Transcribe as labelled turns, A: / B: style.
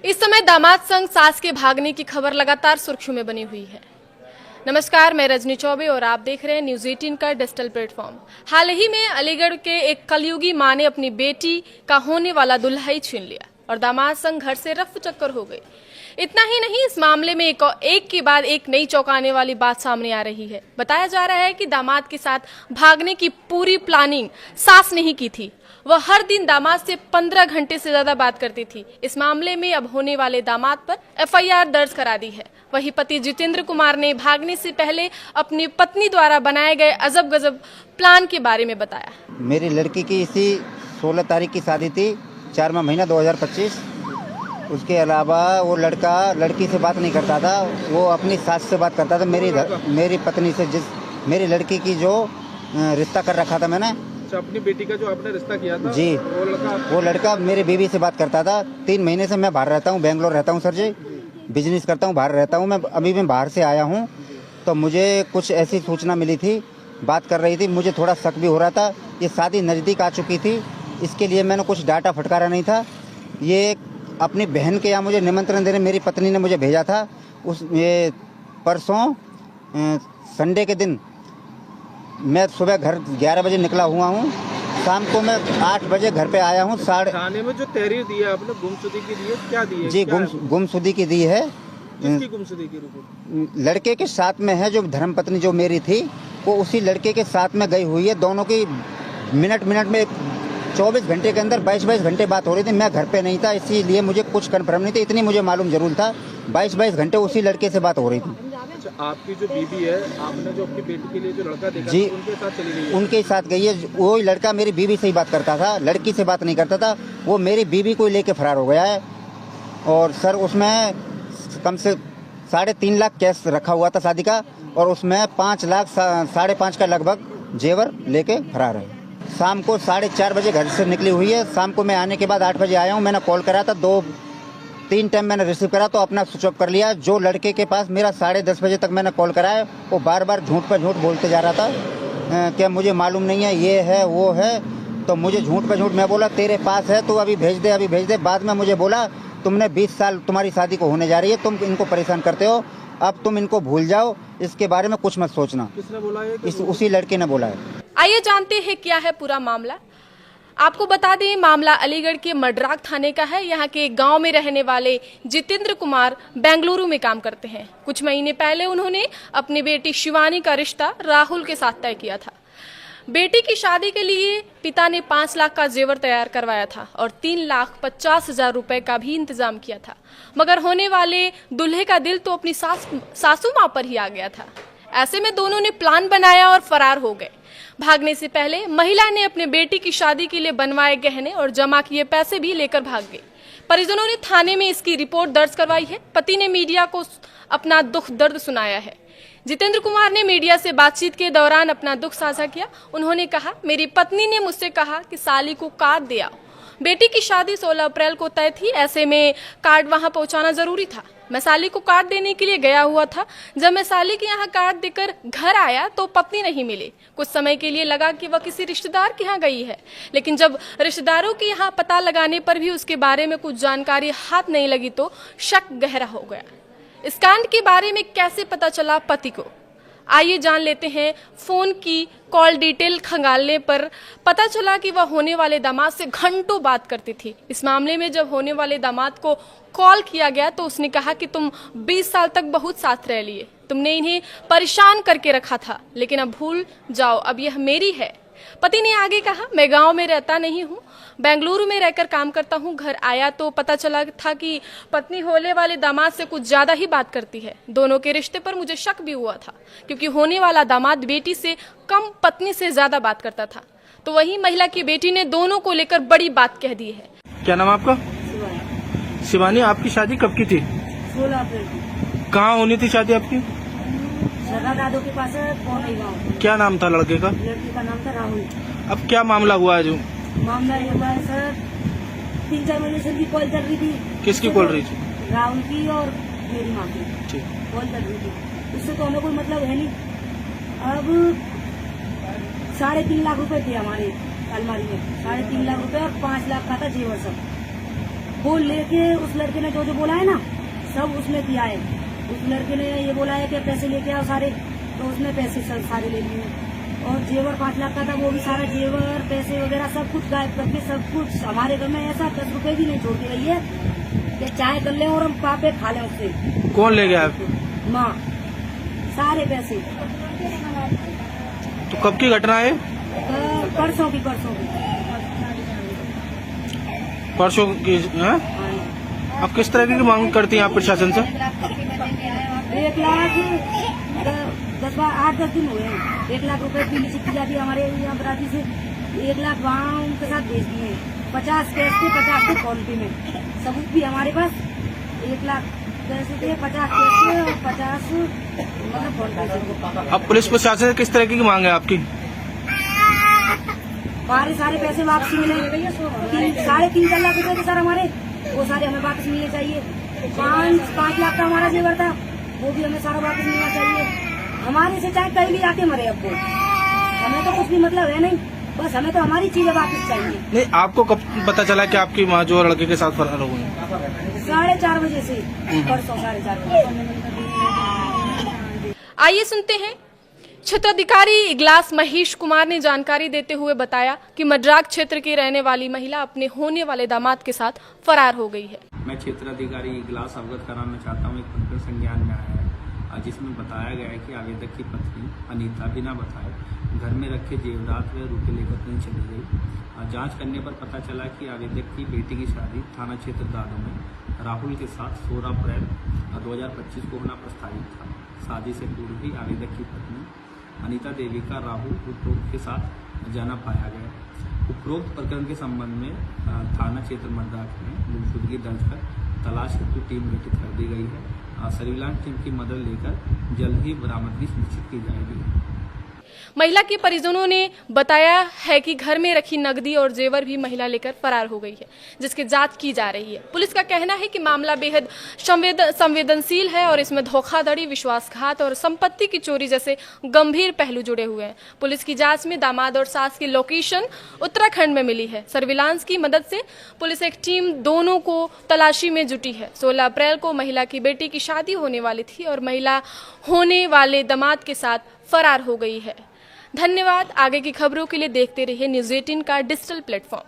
A: इस समय दामाद संग सास के भागने की खबर लगातार सुर्खियों में बनी हुई है। नमस्कार, मैं रजनी चौबे और आप देख रहे हैं न्यूज़ 18 का डिजिटल प्लेटफॉर्म। हाल ही में अलीगढ़ के एक कलयुगी मां ने अपनी बेटी का होने वाला दूल्हा ही छीन लिया और दामाद संग घर से रफ्फू चक्कर हो गई। इतना ही नहीं, इस मामले में एक के बाद एक नई चौंकाने वाली बात सामने आ रही है। बताया जा रहा है कि दामाद के साथ भागने की पूरी प्लानिंग सास ने ही की थी। वह हर दिन दामाद से 15 घंटे से ज्यादा बात करती थी। इस मामले में अब होने वाले दामाद पर एफआईआर दर्ज करा दी है। वही पति जितेंद्र कुमार ने भागने से पहले अपनी पत्नी द्वारा बनाए गए अजब गजब प्लान के बारे में बताया।
B: मेरी लड़की की इसी 16 तारीख की शादी थी, 4वां महीना 2025। उसके अलावा वो लड़का लड़की से बात नहीं करता था, वो अपनी सास से बात करता था। मेरी पत्नी से, मेरी लड़की की जो रिश्ता कर रखा था मैंने,
C: अपनी बेटी का जो आपने रिश्ता किया था
B: जी, वो लड़का मेरी बीवी से बात करता था। 3 महीने से मैं बाहर रहता हूँ, बेंगलोर रहता हूँ सर जी, बिजनेस करता हूँ, बाहर रहता हूँ। मैं बाहर से आया हूँ तो मुझे कुछ ऐसी सूचना मिली थी, बात कर रही थी, मुझे थोड़ा शक भी हो रहा था। ये शादी नज़दीक आ चुकी थी, इसके लिए मैंने कुछ डाटा फटकारा नहीं था। ये अपनी बहन के यहाँ मुझे निमंत्रण देने मेरी पत्नी ने मुझे भेजा था। ये परसों संडे के दिन मैं सुबह घर 11 बजे निकला हुआ हूँ, शाम को मैं 8 बजे घर पे आया हूँ।
C: थाने में जो तहरीर दी है आपने गुमशुदगी की दी है, क्या दी है?
B: जी, गुमशुदगी की दी है।
C: किसकी गुमशुदगी की रिपोर्ट?
B: लड़के के साथ में है, जो धर्मपत्नी जो मेरी थी वो उसी लड़के के साथ में गई हुई है। दोनों की मिनट में 24 घंटे के अंदर 22 घंटे बात हो रही थी। मैं घर पे नहीं था, इसीलिए मुझे कुछ कन्फर्म नहीं था। इतनी मुझे मालूम जरूर था 22 घंटे उसी लड़के से बात हो रही थी।
C: आपकी जो बीवी है, आपने जो अपनी बेटी के लिए जो लड़का देखा
B: जी,
C: उनके साथ चली गई है?
B: उनके साथ गई है। वो लड़का मेरी बीवी से ही बात करता था, लड़की से बात नहीं करता था। वो मेरी बीवी को लेके फरार हो गया है। और सर उसमें कम से 3.5 लाख कैश रखा हुआ था शादी का, और उसमें 5 लाख 5.5 का लगभग जेवर लेके फरार है। शाम को 4:30 बजे घर से निकली हुई है। शाम को मैं आने के बाद 8 बजे आया हूँ। मैंने कॉल करा था, 2-3 टाइम मैंने रिसीव करा तो अपना स्विच ऑफ कर लिया। जो लड़के के पास मेरा 10:30 बजे तक मैंने कॉल कराया, वो बार बार झूठ पर झूठ बोलते जा रहा था कि मुझे मालूम नहीं है, ये है वो है। तो मुझे झूठ पर झूठ, मैं बोला तेरे पास है तो अभी भेज दे। बाद में मुझे बोला तुमने 20 साल तुम्हारी शादी को होने जा रही है, तुम इनको परेशान करते हो, अब तुम इनको भूल जाओ, इसके बारे में कुछ मत सोचना।
C: किसने बोला है?
B: उसी लड़के ने बोला है।
A: आइए जानते हैं क्या है पूरा मामला। आपको बता दें, मामला अलीगढ़ के मड्राक थाने का है। यहाँ के एक गांव में रहने वाले जितेंद्र कुमार बेंगलुरु में काम करते हैं। कुछ महीने पहले उन्होंने अपनी बेटी शिवानी का रिश्ता राहुल के साथ तय किया था। बेटी की शादी के लिए पिता ने 5 लाख का जेवर तैयार करवाया था और 3,50,000 रुपए का भी इंतजाम किया था। मगर होने वाले दूल्हे का दिल तो अपनी सासू माँ पर ही आ गया था। ऐसे में दोनों ने प्लान बनाया और फरार हो गए। भागने से पहले महिला ने अपने बेटी की शादी के लिए बनवाए गहने और जमा किए पैसे भी लेकर भाग गई। परिजनों ने थाने में इसकी रिपोर्ट दर्ज करवाई है। पति ने मीडिया को अपना दुख दर्द सुनाया है। जितेंद्र कुमार ने मीडिया से बातचीत के दौरान अपना दुख साझा किया। उन्होंने कहा, मेरी पत्नी ने मुझसे कहा कि साली को कार्ड दे आओ। बेटी की शादी 16 अप्रैल को तय थी, ऐसे में कार्ड वहां पहुंचाना जरूरी था। मैं साली को कार्ड देने के लिए गया हुआ था। जब मैं साली के यहाँ कार्ड देकर घर आया तो पत्नी नहीं मिली। कुछ समय के लिए लगा कि वह किसी रिश्तेदार के यहाँ गई है, लेकिन जब रिश्तेदारों के यहाँ पता लगाने पर भी उसके बारे में कुछ जानकारी हाथ नहीं लगी तो शक गहरा हो गया। इस कांड के बारे में कैसे पता चला पति को, आइए जान लेते हैं। फोन की कॉल डिटेल खंगालने पर पता चला कि वह होने वाले दामाद से घंटों बात करती थी। इस मामले में जब होने वाले दामाद को कॉल किया गया तो उसने कहा कि तुम 20 साल तक बहुत साथ रह लिए, तुमने इन्हें परेशान करके रखा था, लेकिन अब भूल जाओ, अब यह मेरी है। पति ने आगे कहा, मैं गांव में रहता नहीं हूँ, बेंगलुरु में रहकर काम करता हूँ। घर आया तो पता चला था कि पत्नी होने वाले दामाद से कुछ ज्यादा ही बात करती है। दोनों के रिश्ते पर मुझे शक भी हुआ था, क्योंकि होने वाला दामाद बेटी से कम पत्नी से ज्यादा बात करता था। तो वही महिला की बेटी ने दोनों को लेकर बड़ी बात कह दी है।
C: क्या नाम आपका? शिवानी। आपकी शादी कब की थी?
D: 16 अप्रैल को।
C: कहाँ होनी थी शादी आपकी?
D: दादो के पास है, गाँव।
C: क्या नाम था लड़के का?
D: लड़के का नाम था राहुल।
C: अब क्या मामला हुआ है? जो
D: मामला ये हुआ है सर, 3-4 महीने से उनकी कॉल चल रही थी।
C: किसकी कॉल रही थी?
D: राहुल की और मेरी माँ की
C: ठीक।
D: कॉल चल रही थी। उससे तो हमें कोई मतलब है नहीं। अब 3.5 लाख रुपए थे हमारे अलमारी में, 3.5 लाख रुपए और 5 लाख का था जेवर सब। वो लेके उस लड़के ने जो जो बोला है ना सब उसने दिया है। उस लड़के ने ये बोला है कि पैसे लेके आओ सारे, तो उसने पैसे सारे ले लिए। और जेवर 5 लाख का था, वो भी सारा जेवर पैसे वगैरह सब कुछ गायब करके सब कुछ हमारे घर में ऐसा 10 रुपए भी नहीं छोड़ के गई है कि चाय कर ले और हम पापे खा लें उससे।
C: कौन ले गया?
D: माँ सारे पैसे।
C: तो कब की घटना है?
D: परसों की
C: परसों की है? अब किस तरह की मांग करती हैं आप प्रशासन से?
D: 1 लाख 8-10 दिन हुए हैं। 1 लाख रुपए पीली चिट्ठी जाती है हमारे यहाँ बराती से। 1 लाख वहाँ उनके साथ भेज दिए हैं। 50 कैश थे, 50 थे फोन पे में, सबूत भी हमारे पास। 1 लाख पैसे थे, 50 कैश थे और 50 मतलब फोन पे।
C: अब पुलिस प्रशासन से किस तरह की मांग है आपकी?
D: हमारे सारे पैसे वापस मिले। 3.5-4 लाख रुपए थे सर हमारे, वो सारे हमें वापस मिलने चाहिए। 5 लाख का हमारा जेवर था, वो भी हमें सारा वापस मिलना चाहिए। हमारे से चाहे कहीं भी आके मरे, अब वो हमें तो कुछ भी मतलब है नहीं, बस हमें तो हमारी चीजें वापस चाहिए।
C: नहीं, आपको कब पता चला कि आपकी माँ जो लड़के के साथ फरार हो गई?
D: 4:30 बजे से, परसों 4:30 बजे।
A: आइए सुनते हैं। क्षेत्राधिकारी इगलास महेश कुमार ने जानकारी देते हुए बताया कि मड्राक क्षेत्र की रहने वाली महिला अपने होने वाले दामाद के साथ फरार हो गई है।
E: मैं क्षेत्राधिकारी इगलास अवगत कराना चाहता हूँ। एक प्रकरण संज्ञान में आया है जिसमें बताया गया है कि आवेदक की पत्नी अनीता बिना बताए घर में रखे जेवरात व रुपये लेकर कहीं चली गई। जांच करने पर पता चला कि आवेदक की बेटी की शादी थाना क्षेत्र दादो में राहुल के साथ 16 अप्रैल 2025 को होना प्रस्तावित था। शादी से पूर्व ही आवेदक की पत्नी अनीता देवी का राहुल उपरोक्त के साथ जाना पाया गया। उपरोक्त प्रकरण के संबंध में थाना क्षेत्र मड्राक में गुमशुदगी दर्ज कर तलाश हेतु टीम गठित कर दी गई है। सर्विलांस टीम की मदद लेकर जल्द ही बरामदगी सुनिश्चित की जाएगी।
A: महिला के परिजनों ने बताया है कि घर में रखी नकदी और जेवर भी महिला लेकर फरार हो गई है, जिसकी जांच की जा रही है। पुलिस का कहना है कि मामला बेहद संवेदनशील है और इसमें धोखाधड़ी, विश्वासघात और संपत्ति की चोरी जैसे गंभीर पहलू जुड़े हुए हैं। पुलिस की जांच में दामाद और सास की लोकेशन उत्तराखंड में मिली है। सर्विलांस की मदद से पुलिस एक टीम दोनों को तलाशी में जुटी है। 16 अप्रैल को महिला की बेटी की शादी होने वाली थी और महिला होने वाले दामाद के साथ फरार हो गई है। धन्यवाद। आगे की खबरों के लिए देखते रहिए न्यूज़ 18 का डिजिटल प्लेटफॉर्म।